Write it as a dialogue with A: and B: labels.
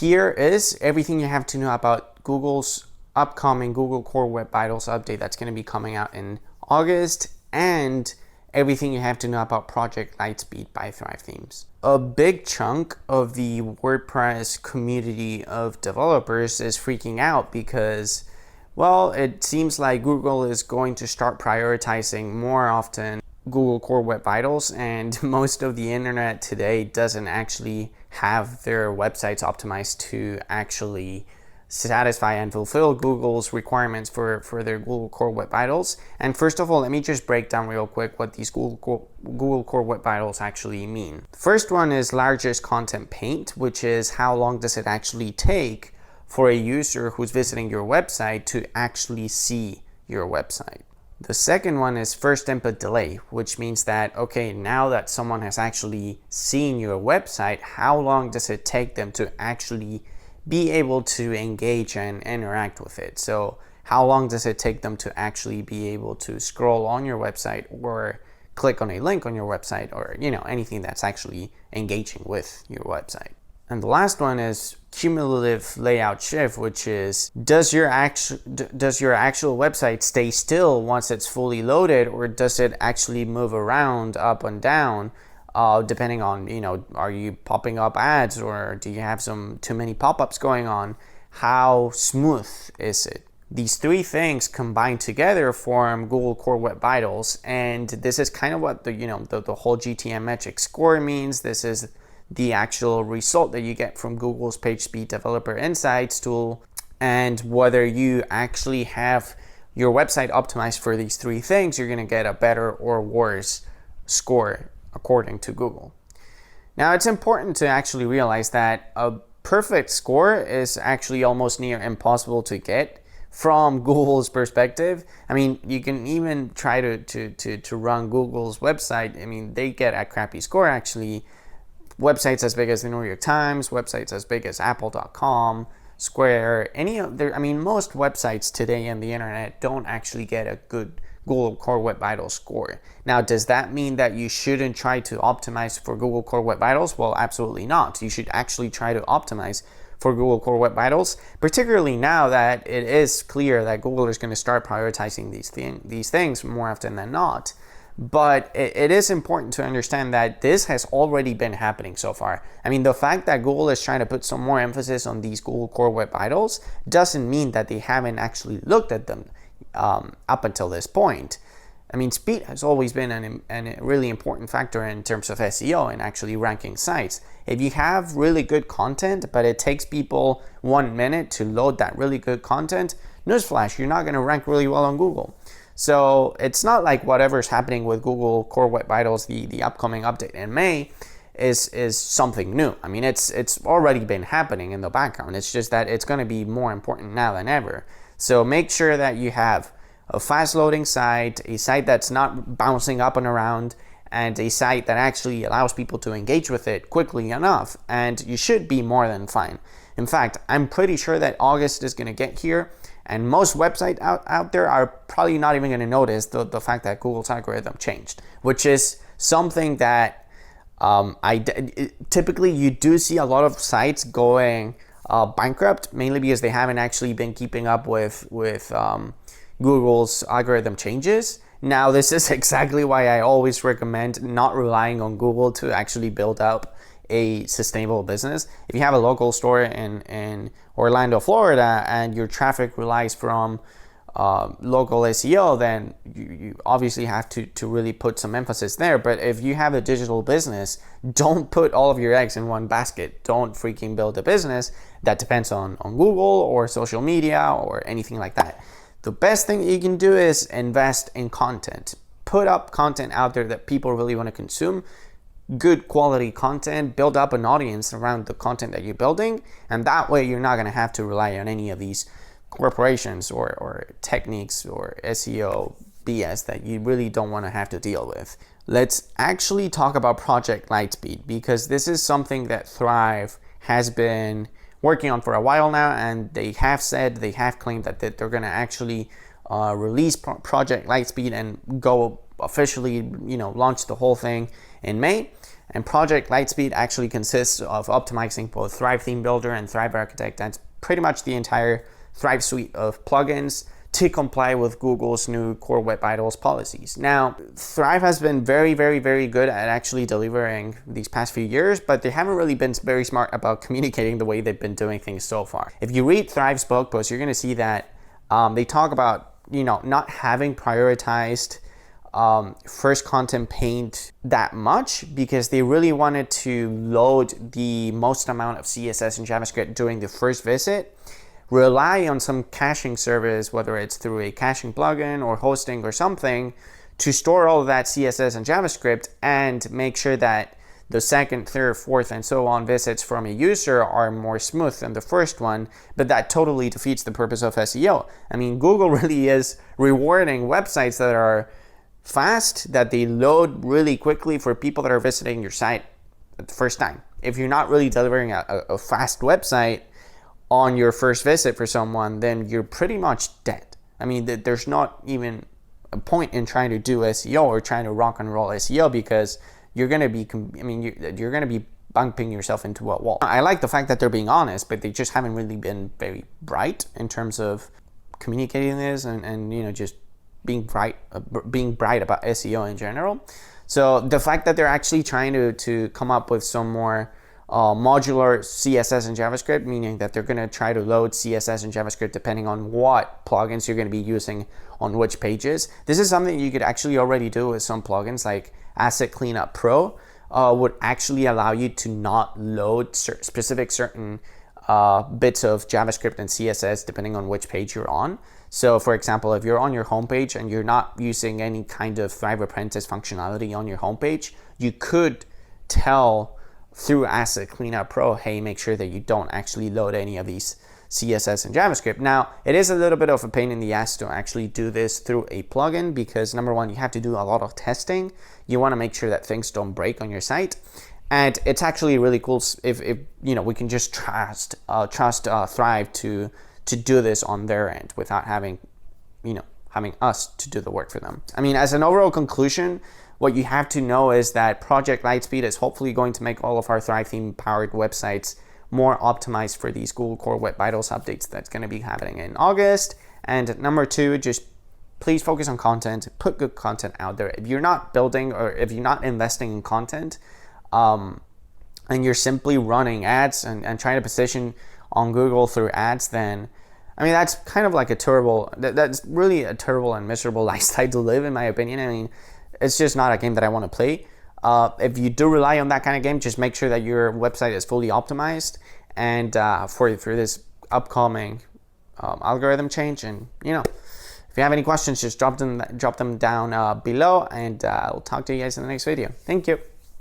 A: here is everything you have to know about Google's upcoming Google Core Web Vitals update that's going to be coming out in August, and everything you have to know about Project Lightspeed by Thrive Themes. A big chunk of the WordPress community of developers is freaking out because, well, it seems like Google is going to start prioritizing more often Google Core Web Vitals, and most of the internet today doesn't actually have their websites optimized to actually satisfy and fulfill Google's requirements for their Google Core Web Vitals. And first of all, let me just break down real quick what these Google Core Web Vitals actually mean. The first one is largest content paint, which is how long does it actually take for a user who's visiting your website to actually see your website. The second one is first input delay, which means that, okay, now that someone has actually seen your website, how long does it take them to actually be able to engage and interact with it? So how long does it take them to actually be able to scroll on your website or click on a link on your website, or anything that's actually engaging with your website? And the last one is cumulative layout shift, which is does your actual website stay still once it's fully loaded, or does it actually move around up and down depending on, are you popping up ads, or do you have too many pop-ups going on? How smooth is it? These three things combined together form Google Core Web Vitals, and this is kind of what the whole GTM metric score means. This is the actual result that you get from Google's PageSpeed Developer Insights tool, and whether you actually have your website optimized for these three things, you're going to get a better or worse score according to Google. Now, it's important to actually realize that a perfect score is actually almost near impossible to get from Google's perspective. I mean, you can even try to run Google's website. I mean, they get a crappy score actually. Websites as big as the New York Times, websites as big as Apple.com, Square, most websites today on the internet don't actually get a good Google Core Web Vitals score. Now, does that mean that you shouldn't try to optimize for Google Core Web Vitals? Well, absolutely not. You should actually try to optimize for Google Core Web Vitals, particularly now that it is clear that Google is going to start prioritizing these things more often than not. But it is important to understand that this has already been happening so far. I mean, the fact that Google is trying to put some more emphasis on these Google Core Web Vitals doesn't mean that they haven't actually looked at them up until this point. I mean, speed has always been a really important factor in terms of SEO and actually ranking sites. If you have really good content, but it takes people 1 minute to load that really good content, newsflash, you're not going to rank really well on Google. So it's not like whatever's happening with Google Core Web Vitals, the upcoming update in May, is something new. I mean, it's already been happening in the background. It's just that it's going to be more important now than ever. So make sure that you have a fast loading site, a site that's not bouncing up and around, and a site that actually allows people to engage with it quickly enough, and you should be more than fine. In fact, I'm pretty sure that August is going to get here, and most websites out there are probably not even going to notice the fact that Google's algorithm changed, which is something that typically you do see a lot of sites going bankrupt, mainly because they haven't actually been keeping up with Google's algorithm changes. Now, this is exactly why I always recommend not relying on Google to actually build up a sustainable business. If you have a local store in Orlando, Florida, and your traffic relies from local SEO, then you obviously have to really put some emphasis there. But if you have a digital business, don't put all of your eggs in one basket. Don't freaking build a business that depends on Google or social media or anything like that. The best thing you can do is invest in content. Put up content out there that people really want to consume. Good quality content, build up an audience around the content that you're building, and that way you're not going to have to rely on any of these corporations or techniques or SEO BS that you really don't want to have to deal with. Let's actually talk about Project Lightspeed, because this is something that Thrive has been working on for a while now, and they have claimed that they're going to actually release Project Lightspeed and go officially, launch the whole thing in May. And Project Lightspeed actually consists of optimizing both Thrive Theme Builder and Thrive Architect. That's pretty much the entire Thrive suite of plugins to comply with Google's new Core Web Vitals policies. Now, Thrive has been very, very, very good at actually delivering these past few years, but they haven't really been very smart about communicating the way they've been doing things so far. If you read Thrive's blog post, you're gonna see that they talk about, not having prioritized first content paint that much because they really wanted to load the most amount of CSS and JavaScript during the first visit, rely on some caching service, whether it's through a caching plugin or hosting or something, to store all of that CSS and JavaScript and make sure that the second, third, fourth, and so on visits from a user are more smooth than the first one, but that totally defeats the purpose of SEO. I mean, Google really is rewarding websites that are fast, that they load really quickly for people that are visiting your site the first time. If you're not really delivering a fast website on your first visit for someone, then you're pretty much dead. I mean, there's not even a point in trying to do SEO or trying to rock and roll SEO because you're gonna be, you're gonna be bumping yourself into a wall. I like the fact that they're being honest, but they just haven't really been very bright in terms of communicating this and just being bright about SEO in general. So the fact that they're actually trying to come up with some more modular CSS and JavaScript, meaning that they're going to try to load CSS and JavaScript depending on what plugins you're going to be using on which pages. This is something you could actually already do with some plugins like Asset Cleanup Pro. Would actually allow you to not load specific certain bits of JavaScript and CSS depending on which page you're on. So for example, if you're on your homepage and you're not using any kind of Thrive Apprentice functionality on your homepage, you could tell through Asset Cleanup Pro, hey, make sure that you don't actually load any of these CSS and JavaScript. Now, it is a little bit of a pain in the ass to actually do this through a plugin because number one, you have to do a lot of testing. You want to make sure that things don't break on your site. And it's actually really cool if we can just trust Thrive to do this on their end without having us to do the work for them. I mean, as an overall conclusion, what you have to know is that Project Lightspeed is hopefully going to make all of our Thrive theme powered websites more optimized for these Google Core Web Vitals updates that's going to be happening in August. And number two, just please focus on content, put good content out there. If you're not building or if you're not investing in content, and you're simply running ads and trying to position on Google through ads, then I mean, that's kind of like that's really a terrible and miserable lifestyle to live, in my opinion. I mean, it's just not a game that I want to play. If you do rely on that kind of game, just make sure that your website is fully optimized and for this upcoming algorithm change. And if you have any questions, just drop them down below, and I'll talk to you guys in the next video. Thank you.